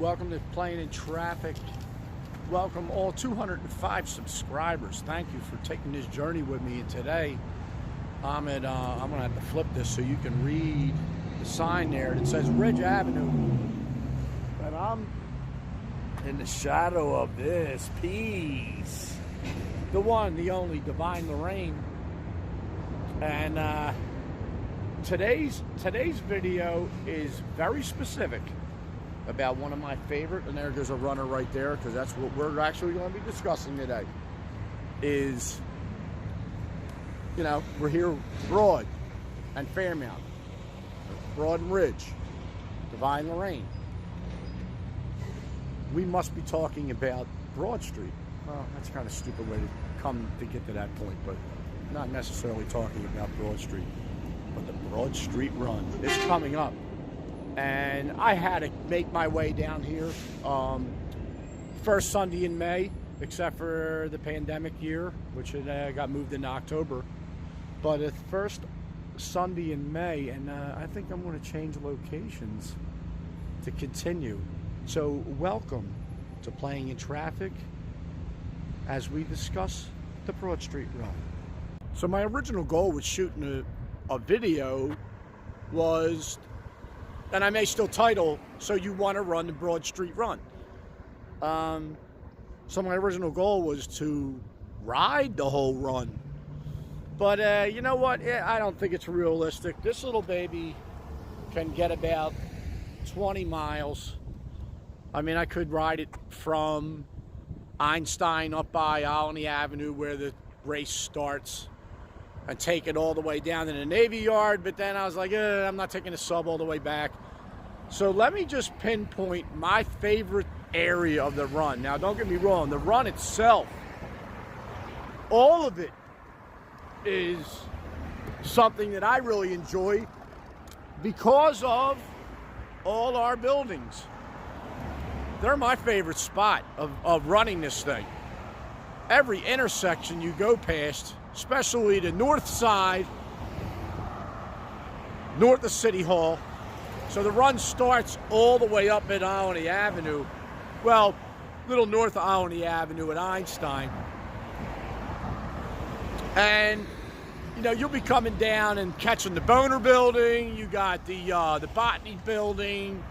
welcome to Playing in Traffic. Welcome all 205 subscribers. Thank you for taking this journey with me. And today, I'm gonna have to flip this so you can read the sign there that says Ridge Avenue. And I'm in the shadow of this piece. The one, the only, Divine Lorraine. And today's video is very specific about one of my favorite, and there's a runner right there, because that's what we're actually going to be discussing today. Is, you know, we're here Broad and Fairmount, Broad and Ridge, Divine Lorraine. We must be talking about Broad Street. Well, that's kind of a stupid way to come to get to that point, but not necessarily talking about Broad Street. But the Broad Street Run is coming up. And I had to make my way down here first Sunday in May, except for the pandemic year, which had, got moved into October. But it's first Sunday in May, and I think I'm going to change locations to continue. So welcome to Playing in Traffic as we discuss the Broad Street Run. So my original goal with shooting a video was, and I may still title, So You Want to Run the Broad Street Run. So my original goal was to ride the whole run. But you know what? I don't think it's realistic. This little baby can get about 20 miles. I mean, I could ride it from Einstein up by Olney Avenue where the race starts and take it all the way down to the Navy Yard, but then I was like, I'm not taking the sub all the way back. So let me just pinpoint my favorite area of the run. Now, don't get me wrong, the run itself, all of it is something that I really enjoy because of all our buildings. They're my favorite spot of running this thing. Every intersection you go past, especially the north side, north of City Hall. So the run starts all the way up at Olney Avenue. Well, little north of Olney Avenue at Einstein. And, you know, you'll be coming down and catching the Boner Building. You got the Botany Building.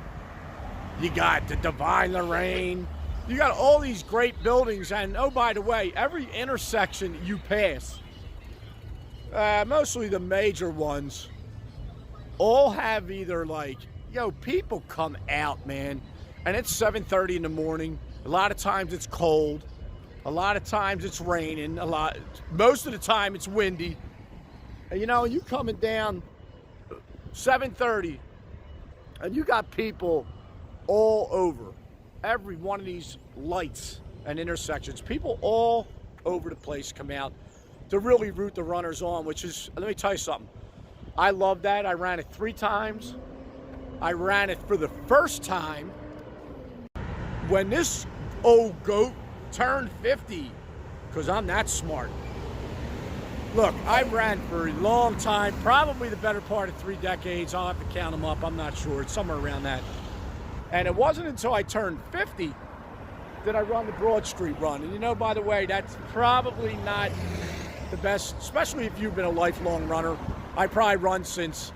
You got the Divine Lorraine. You got all these great buildings. And, oh, by the way, every intersection you pass, mostly the major ones, all have either like, people come out, man, and it's 7:30 in the morning. A lot of times it's cold. A lot of times it's raining. Most of the time it's windy. And, you coming down 7:30, and you got people all over every one of these lights and intersections. People all over the place come out to really root the runners on, which is, let me tell you something. I love that. I ran it 3 times. I ran it for the first time when this old goat turned 50, because I'm that smart. Look, I ran for a long time, probably the better part of 3 decades. I'll have to count them up. I'm not sure. It's somewhere around that. And it wasn't until I turned 50 that I run the Broad Street Run. And by the way, that's probably not the best, especially if you've been a lifelong runner. I probably run since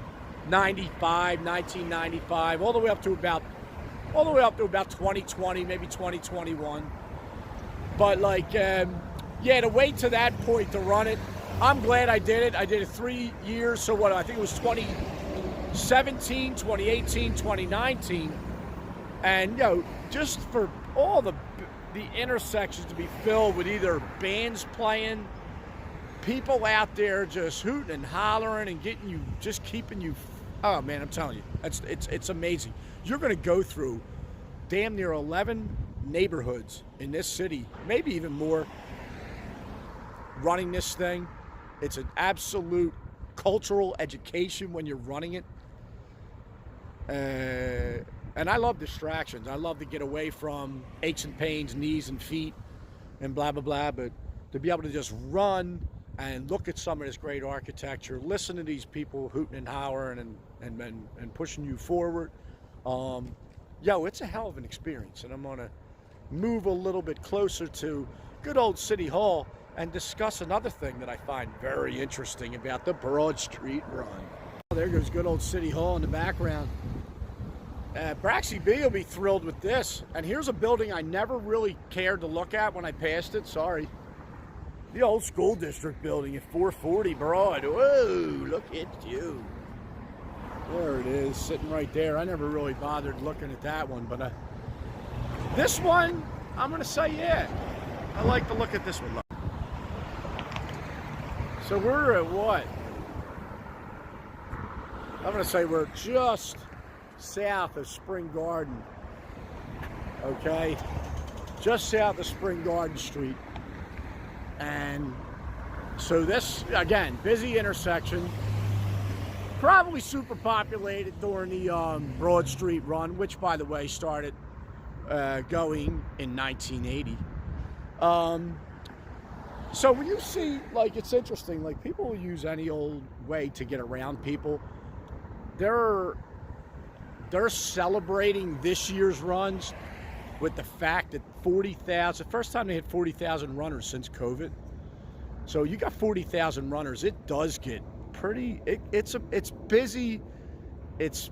1995, all the way up to about 2020, maybe 2021. But to wait to that point to run it, I'm glad I did it. I did it 3 years. So I think it was 2017, 2018, 2019. And, just for all the intersections to be filled with either bands playing, people out there just hooting and hollering and keeping you. Oh man, I'm telling you, it's amazing. You're going to go through damn near 11 neighborhoods in this city, maybe even more, running this thing. It's an absolute cultural education when you're running it. And I love distractions. I love to get away from aches and pains, knees and feet, and blah, blah, blah. But to be able to just run and look at some of this great architecture, listen to these people hooting and hollering and pushing you forward. yo, it's a hell of an experience. And I'm going to move a little bit closer to good old City Hall and discuss another thing that I find very interesting about the Broad Street Run. There goes good old City Hall in the background. Braxy B will be thrilled with this. And here's a building I never really cared to look at when I passed it. Sorry. The old school district building at 440 Broad. Whoa, look at you. There it is, sitting right there. I never really bothered looking at that one, but this one, I'm going to say, yeah. I like to look at this one. So we're at what? I'm going to say we're just south of Spring Garden. Okay? Just south of Spring Garden Street. And so this, again, busy intersection. Probably super populated during the Broad Street Run, which, by the way, started going in 1980. So when you see, like, it's interesting, like, people will use any old way to get around people. They're celebrating this year's runs with the fact that 40,000, first time they hit 40,000 runners since COVID. So you got 40,000 runners. It does get pretty, it's busy. It's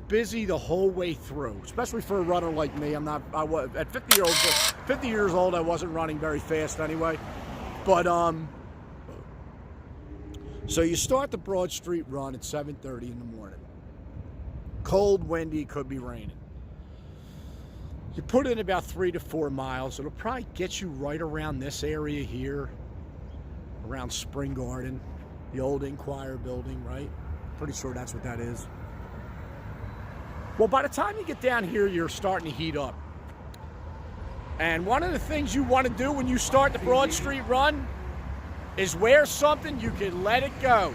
busy the whole way through, especially for a runner like me. I was at 50 years old, I wasn't running very fast anyway. But so you start the Broad Street Run at 7:30 in the morning. Cold, windy, could be raining. You put in about 3 to 4 miles. It'll probably get you right around this area here, around Spring Garden, the old Inquirer building, right? Pretty sure that's what that is. Well, by the time you get down here, you're starting to heat up. And one of the things you want to do when you start the Broad Street Run is wear something you can let it go.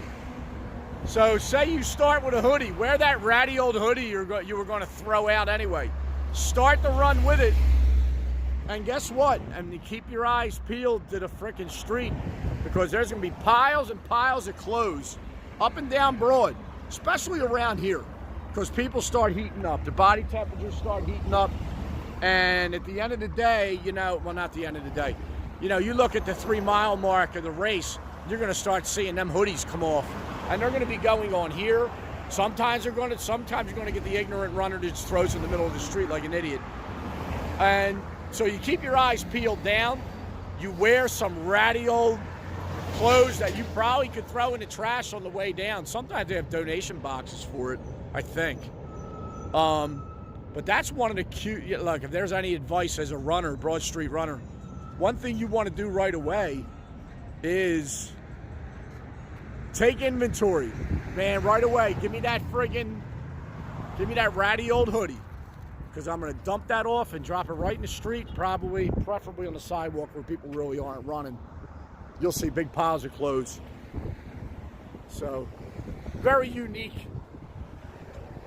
So say you start with a hoodie. Wear that ratty old hoodie you were going to throw out anyway. Start the run with it. And guess what? And you keep your eyes peeled to the frickin' street, because there's going to be piles and piles of clothes up and down Broad, especially around here, because people start heating up. The body temperatures start heating up. And at the end of the day, well, not the end of the day, you look at the 3 mile mark of the race, you're going to start seeing them hoodies come off. And they're going to be going on here. Sometimes you're going to get the ignorant runner that just throws in the middle of the street like an idiot. And so you keep your eyes peeled down. You wear some ratty old clothes that you probably could throw in the trash on the way down. Sometimes they have donation boxes for it, I think. But that's one of the cute, look, if there's any advice as a runner, Broad Street runner, one thing you want to do right away is take inventory. Man, right away, give me that ratty old hoodie, because I'm going to dump that off and drop it right in the street, preferably on the sidewalk where people really aren't running. You'll see big piles of clothes. So, very unique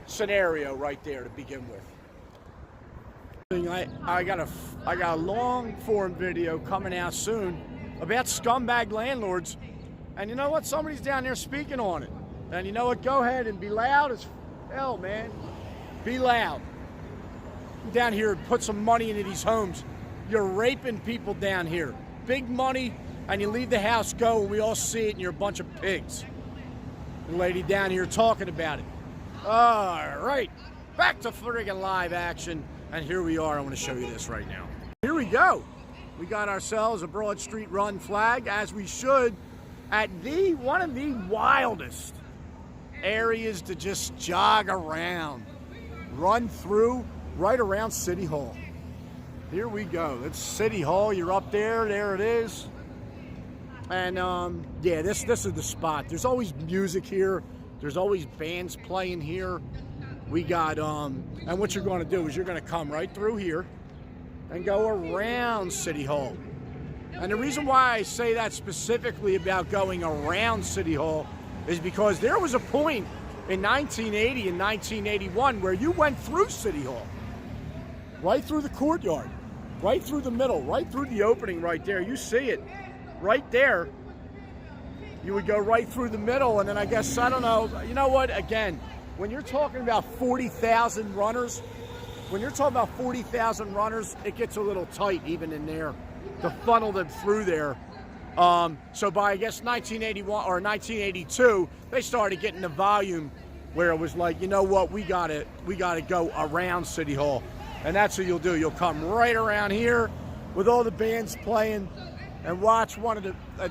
scenario right there to begin with. I got a long form video coming out soon about scumbag landlords, and you know what? Somebody's down there speaking on it. And you know what? Go ahead and be loud as hell, man. Be loud. Down here, put some money into these homes. You're raping people down here. Big money, and you leave the house, go, and we all see it, and you're a bunch of pigs. The lady down here talking about it. All right, back to friggin' live action. And here we are. I want to show you this right now. Here we go. We got ourselves a Broad Street Run flag, as we should, at one of the wildest areas to just jog around, run through, right around City Hall. Here we go. It's City Hall. You're up there. There it is. And yeah, this is the spot. There's always music here. There's always bands playing here. We got, and what you're going to do is you're going to come right through here and go around City Hall. And the reason why I say that specifically about going around City Hall is because there was a point in 1980 and 1981 where you went through City Hall, right through the courtyard, right through the middle, right through the opening right there. You see it right there. You would go right through the middle, and then I guess, I don't know, you know what, again, when you're talking about 40,000 runners, when you're talking about 40,000 runners, it gets a little tight even in there to funnel them through there. So by, I guess, 1981 or 1982, they started getting the volume where it was like, you know what, we gotta go around City Hall. And that's what you'll do. You'll come right around here with all the bands playing and watch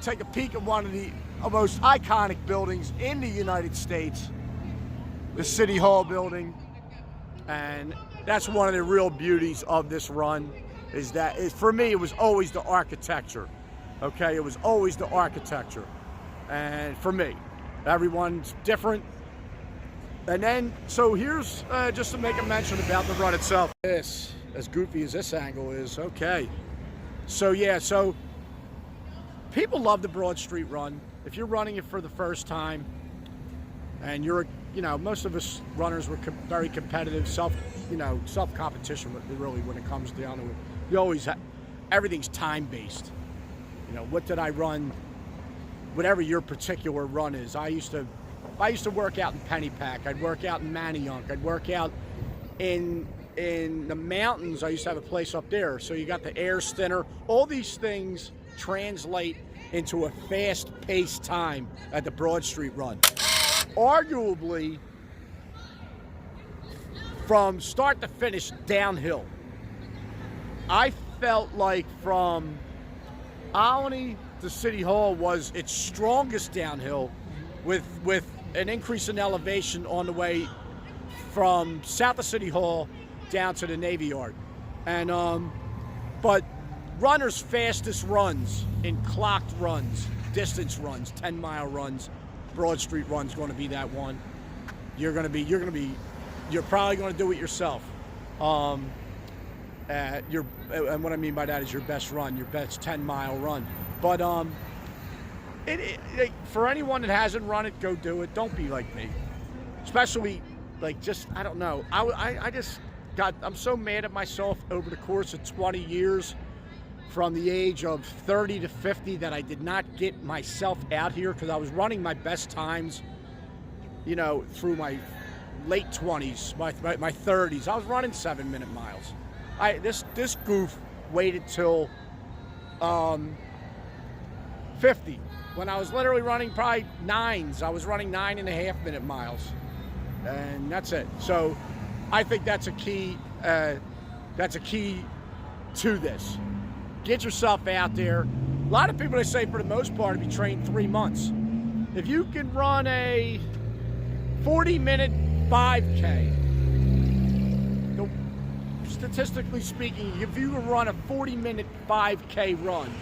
take a peek at one of the most iconic buildings in the United States, the City Hall building. And that's one of the real beauties of this run, for me, it was always the architecture. Okay, it was always the architecture. And for me, everyone's different. And then, so here's just to make a mention about the run itself. This, as goofy as this angle is, okay. So yeah, so people love the Broad Street Run. If you're running it for the first time, and most of us runners were very competitive, self-competition really when it comes down to it. You always, everything's time-based. What did I run? Whatever your particular run is. I used to work out in Pennypack. I'd work out in Manayunk. I'd work out in the mountains. I used to have a place up there. So you got the Air Stinner. All these things translate into a fast-paced time at the Broad Street Run. Arguably, from start to finish, downhill. I felt like from Olney to City Hall was its strongest downhill, with an increase in elevation on the way from south of City Hall down to the Navy Yard. And but runners' fastest runs in clocked runs, distance runs, 10-mile runs, Broad Street Run's going to be that one. You're probably going to do it yourself. And what I mean by that is your best run, your best 10-mile run. But for anyone that hasn't run it, go do it. Don't be like me. Especially, I don't know. I'm so mad at myself over the course of 20 years, from the age of 30 to 50, that I did not get myself out here, because I was running my best times, through my late 20s, my 30s. I was running 7-minute miles. This goof waited till 50, when I was literally running probably 9s. I was running 9.5-minute miles, and that's it. So I think that's a key. That's a key to this. Get yourself out there. A lot of people, they say, for the most part, if you train 3 months, if you can run a 40-minute 5K. Statistically speaking, if you can run a 40-minute 5K run,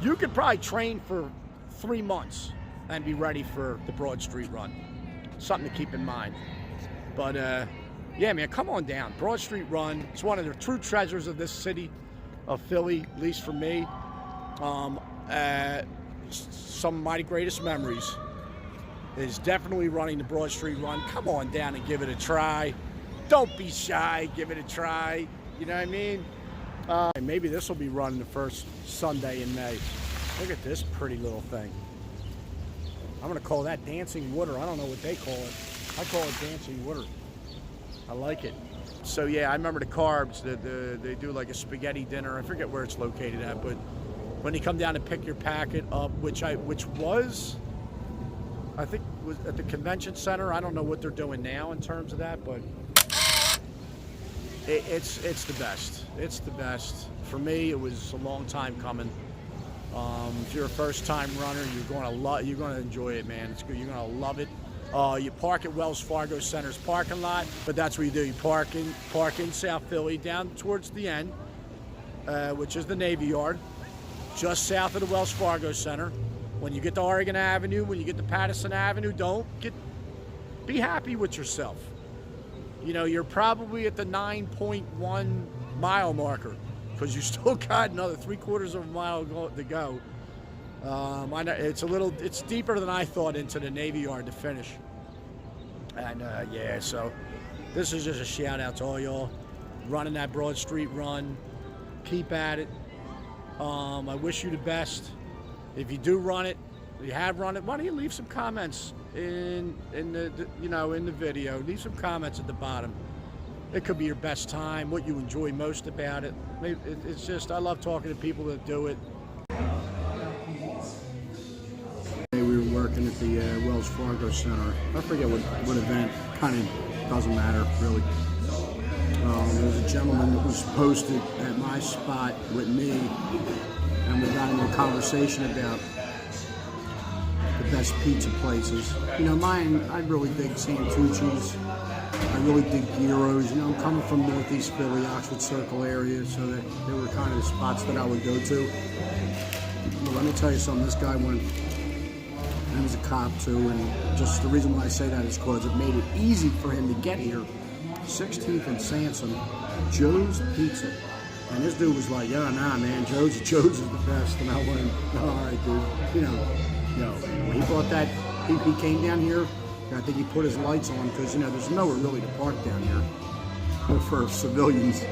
you could probably train for 3 months and be ready for the Broad Street Run. Something to keep in mind. But yeah, man, come on down. Broad Street Run. It's one of the true treasures of this city of Philly, at least for me. Some of my greatest memories is definitely running the Broad Street Run. Come on down and give it a try. Don't be shy, give it a try. You know what I mean? Maybe this will be running the first Sunday in May. Look at this pretty little thing. I'm gonna call that Dancing Water. I don't know what they call it. I call it Dancing Water. I like it. So yeah, I remember the Carbs, they do like a spaghetti dinner. I forget where it's located at, but when you come down to pick your packet up, which was, I think was at the convention center. I don't know what they're doing now in terms of that, but it's the best. It's the best. For me, it was a long time coming. If you're a first-time runner, you're going to enjoy it, man. It's good. You're going to love it. You park at Wells Fargo Center's parking lot, but that's what you do. You park in South Philly down towards the end, which is the Navy Yard, just south of the Wells Fargo Center. When you get to Oregon Avenue, when you get to Patterson Avenue, be happy with yourself. You know, you're probably at the 9.1 mile marker, because you still got another 3/4 of a mile to go. I know it's deeper than I thought into the Navy Yard to finish. And yeah, so this is just a shout out to all y'all running that Broad Street Run. Keep at it. I wish you the best. If you do run it, if you have run it, why don't you leave some comments in the video? Leave some comments at the bottom. It could be your best time, what you enjoy most about it. It's just, I love talking to people that do it. We were working at the Wells Fargo Center. I forget what event, kind of doesn't matter, really. There was a gentleman that was posted at my spot with me, and we got into a conversation about the best pizza places. You know, mine, I really dig Santucci's. I really dig Gyro's. You know, I'm coming from Northeast Philly, Oxford Circle area, so that they were kind of the spots that I would go to. But let me tell you something, this guy went, he was a cop too, and just the reason why I say that is because it made it easy for him to get here. 16th and Sansom, Joe's Pizza. And this dude was like, yeah, nah, man, Joe's is the best. And I went, all right, dude. You know, when he bought that, he came down here, and I think he put his lights on because, you know, there's nowhere really to park down here for civilians.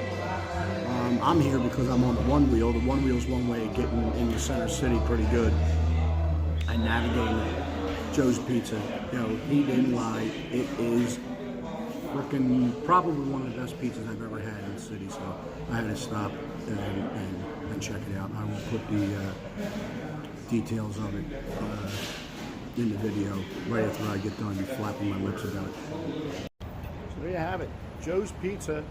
I'm here because I'm on the one wheel. The one wheel's one way of getting into Center City pretty good. I navigated Joe's Pizza. You know, he didn't lie. It is freaking probably one of the best pizzas I've ever had in the city, so I had to stop and check it out. I will put the details of it in the video right after I get done flapping my lips about it. So there you have it. Joe's Pizza,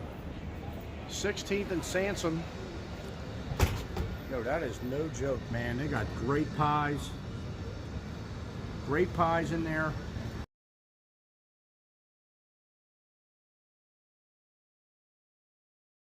16th and Sansom. Yo, that is no joke, man. They got great pies in there.